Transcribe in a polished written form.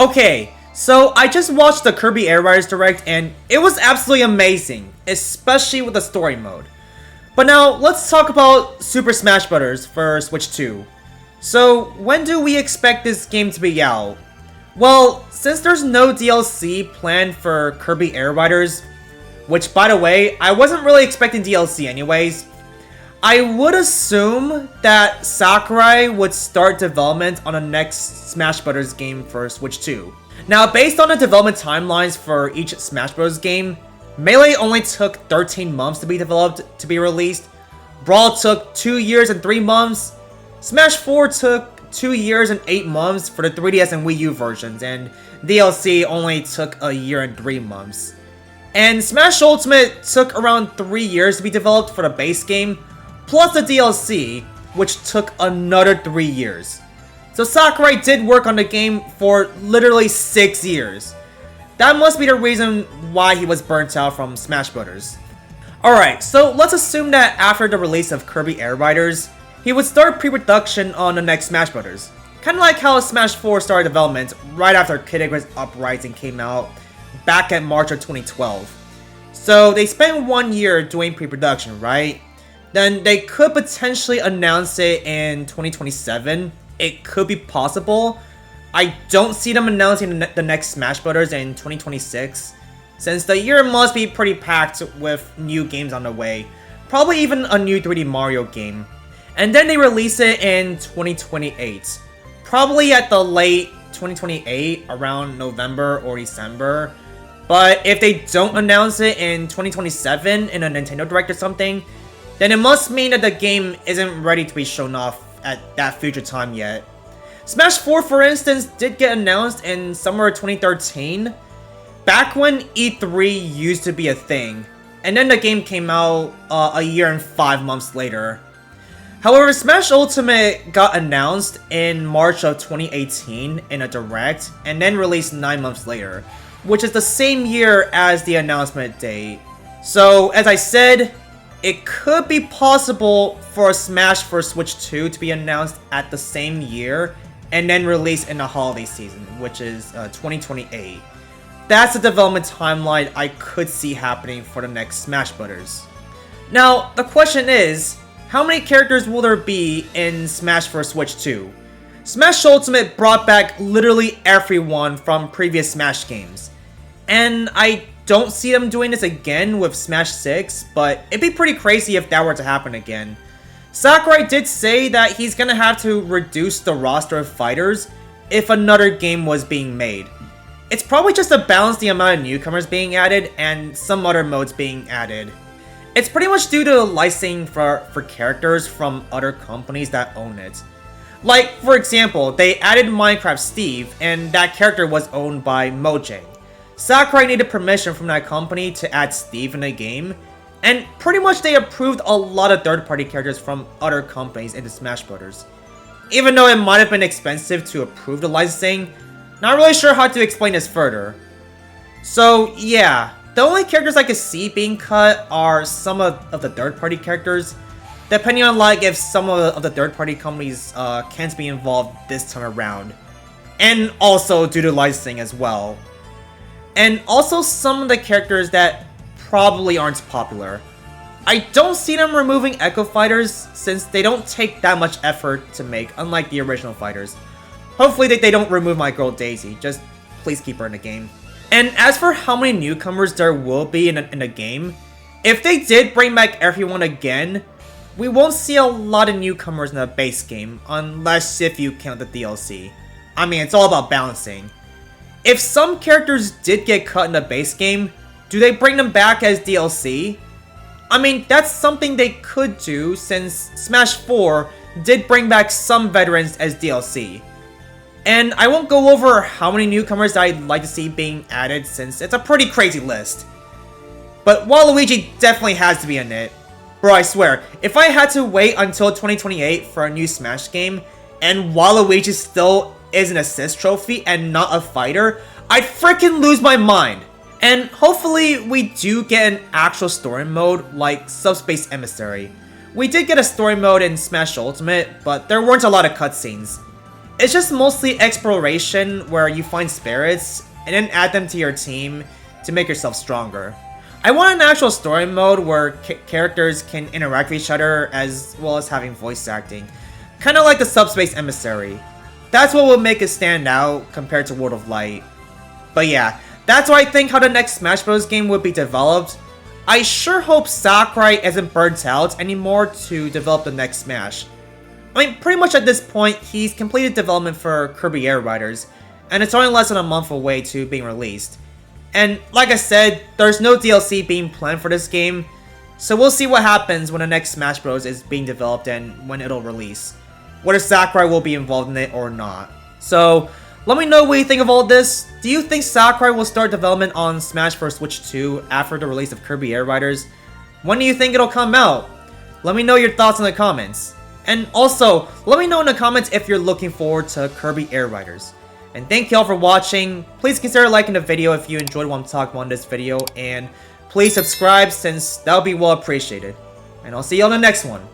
Okay, so I just watched the Kirby Air Riders Direct and it was absolutely amazing, especially with the story mode. But now, let's talk about Super Smash Bros. For Switch 2. So, when do we expect this game to be out? Well, since there's no DLC planned for Kirby Air Riders, which by the way, I wasn't really expecting DLC anyways, I would assume that Sakurai would start development on the next Smash Bros. Game for Switch 2. Now, based on the development timelines for each Smash Bros. Game, Melee only took 13 months to be developed to be released, Brawl took 2 years and 3 months, Smash 4 took 2 years and 8 months for the 3DS and Wii U versions, and DLC only took a year and 3 months. And Smash Ultimate took around 3 years to be developed for the base game, plus the DLC, which took another 3 years. So Sakurai did work on the game for literally 6 years. That must be the reason why he was burnt out from Smash Bros. Alright, so let's assume that after the release of Kirby Air Riders, he would start pre-production on the next Smash Bros. Kinda like how Smash 4 started development right after Kid Icarus Uprising came out back in March of 2012. So they spent 1 year doing pre-production, right? Then they could potentially announce it in 2027. It could be possible. I don't see them announcing the next Smash Bros. In 2026, since the year must be pretty packed with new games on the way. Probably even a new 3D Mario game. And then they release it in 2028. Probably at the late 2028, around November or December. But if they don't announce it in 2027 in a Nintendo Direct or something, then it must mean that the game isn't ready to be shown off at that future time yet. Smash 4, for instance, did get announced in summer 2013, back when E3 used to be a thing, and then the game came out a year and 5 months later. However, Smash Ultimate got announced in March of 2018 in a Direct, and then released 9 months later, which is the same year as the announcement date. So, as I said, it could be possible for a Smash for Switch 2 to be announced at the same year and then released in the holiday season, which is 2028. That's the development timeline I could see happening for the next Smash Bros. Now, the question is, how many characters will there be in Smash for Switch 2? Smash Ultimate brought back literally everyone from previous Smash games, and I don't see them doing this again with Smash 6, but it'd be pretty crazy if that were to happen again. Sakurai did say that he's gonna have to reduce the roster of fighters if another game was being made. It's probably just to balance the amount of newcomers being added and some other modes being added. It's pretty much due to licensing for characters from other companies that own it. Like, for example, they added Minecraft Steve, and that character was owned by Mojang. Sakurai needed permission from that company to add Steve in the game, and pretty much they approved a lot of third-party characters from other companies into Smash Bros. Even though it might have been expensive to approve the licensing, not really sure how to explain this further. So yeah, the only characters I could see being cut are some of the third-party characters, depending on like if some of the third-party companies can't be involved this time around. And also due to licensing as well. And also some of the characters that probably aren't popular. I don't see them removing Echo Fighters since they don't take that much effort to make, unlike the original fighters. Hopefully they don't remove my girl Daisy, just please keep her in the game. And as for how many newcomers there will be in the game, if they did bring back everyone again, we won't see a lot of newcomers in the base game, unless if you count the DLC. I mean, it's all about balancing. If some characters did get cut in the base game, do they bring them back as DLC? I mean, that's something they could do since Smash 4 did bring back some veterans as DLC. And I won't go over how many newcomers I'd like to see being added since it's a pretty crazy list. But Waluigi definitely has to be in it. Bro, I swear, if I had to wait until 2028 for a new Smash game, and Waluigi still is an assist trophy and not a fighter, I'd freaking lose my mind. And hopefully we do get an actual story mode like Subspace Emissary. We did get a story mode in Smash Ultimate, but there weren't a lot of cutscenes. It's just mostly exploration where you find spirits and then add them to your team to make yourself stronger. I want an actual story mode where characters can interact with each other as well as having voice acting. Kinda like the Subspace Emissary. That's what would make it stand out compared to World of Light. But yeah, that's what I think how the next Smash Bros. Game would be developed. I sure hope Sakurai isn't burnt out anymore to develop the next Smash. I mean, pretty much at this point, he's completed development for Kirby Air Riders, and it's only less than a month away to being released. And like I said, there's no DLC being planned for this game, so we'll see what happens when the next Smash Bros. Is being developed and when it'll release. Whether Sakurai will be involved in it or not. So, let me know what you think of all this. Do you think Sakurai will start development on Smash for Switch 2 after the release of Kirby Air Riders? When do you think it'll come out? Let me know your thoughts in the comments. And also, let me know in the comments if you're looking forward to Kirby Air Riders. And thank you all for watching. Please consider liking the video if you enjoyed what I'm talking about in this video. And please subscribe since that would be well appreciated. And I'll see you on the next one.